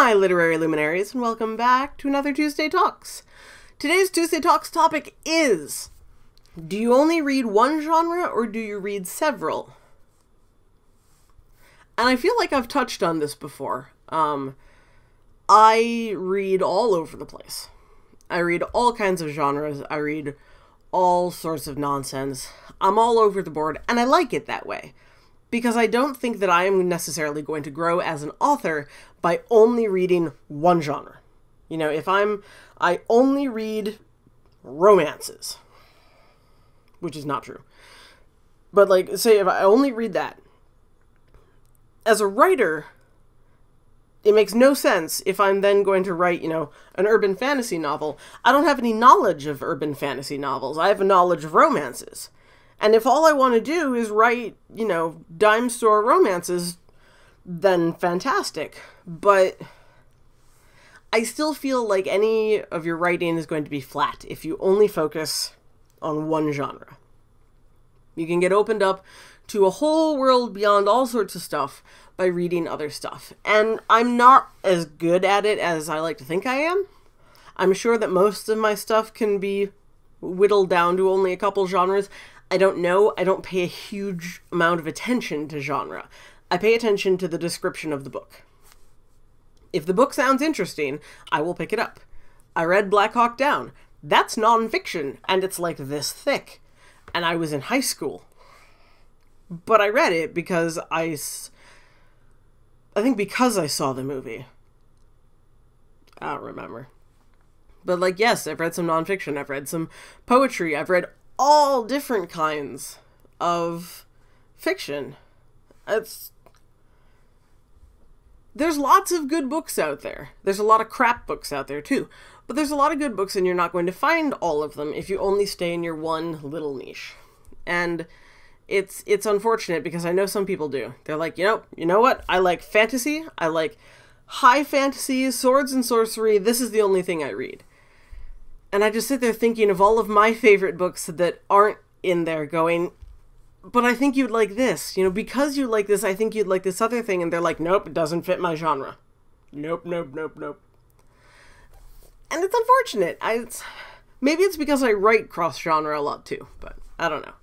my literary luminaries, and welcome back to another Tuesday Talks. Today's Tuesday Talks topic is, do you only read one genre or do you read several? And I feel like I've touched on this before. I read all over the place. I read all kinds of genres. I read all sorts of nonsense. I'm all over the board, and I like it that way. Because I don't think that I am necessarily going to grow as an author by only reading one genre. You know, I only read romances, which is not true. But like, say if I only read that, as a writer, it makes no sense if I'm then going to write, an urban fantasy novel. I don't have any knowledge of urban fantasy novels. I have a knowledge of romances. And if all I want to do is write, dime store romances, then fantastic. But I still feel like any of your writing is going to be flat if you only focus on one genre. You can get opened up to a whole world beyond all sorts of stuff by reading other stuff. And I'm not as good at it as I like to think I am. I'm sure that most of my stuff can be whittled down to only a couple genres. I don't know. I don't pay a huge amount of attention to genre. I pay attention to the description of the book. If the book sounds interesting, I will pick it up. I read Black Hawk Down. That's nonfiction, and it's like this thick. And I was in high school. But I read it because I think because I saw the movie. I don't remember. But yes, I've read some nonfiction. I've read some poetry. I've read all different kinds of fiction. There's lots of good books out there. There's a lot of crap books out there too. But there's a lot of good books, and you're not going to find all of them if you only stay in your one little niche. And it's unfortunate because I know some people do. They're like, you know what? I like fantasy. I like high fantasy, swords and sorcery. This is the only thing I read. And I just sit there thinking of all of my favorite books that aren't in there going, but I think you'd like this. Because you like this, I think you'd like this other thing. And they're like, nope, it doesn't fit my genre. Nope. And it's unfortunate. Maybe it's because I write cross-genre a lot too, but I don't know.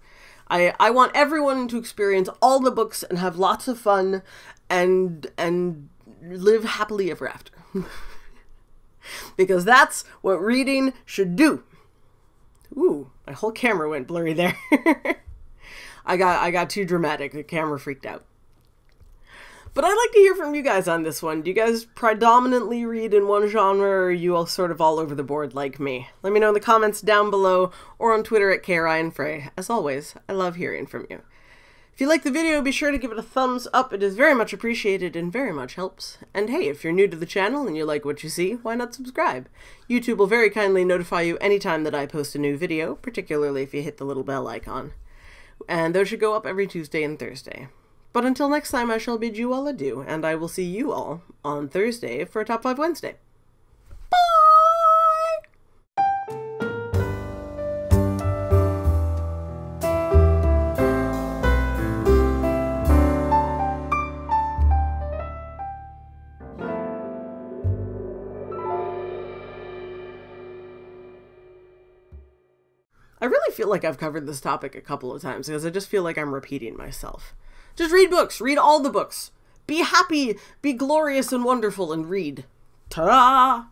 I want everyone to experience all the books and have lots of fun and live happily ever after. Because that's what reading should do. Ooh, my whole camera went blurry there. I got too dramatic. The camera freaked out. But I'd like to hear from you guys on this one. Do you guys predominantly read in one genre, or are you all sort of all over the board like me? Let me know in the comments down below or on Twitter at KRyanFrey. As always, I love hearing from you. If you like the video, be sure to give it a thumbs up. It is very much appreciated and very much helps. And hey, if you're new to the channel and you like what you see, why not subscribe? YouTube will very kindly notify you anytime that I post a new video, particularly if you hit the little bell icon. And those should go up every Tuesday and Thursday. But until next time, I shall bid you all adieu, and I will see you all on Thursday for Top 5 Wednesday. I really feel like I've covered this topic a couple of times because I just feel like I'm repeating myself. Just read books. Read all the books. Be happy. Be glorious and wonderful and read. Ta-da!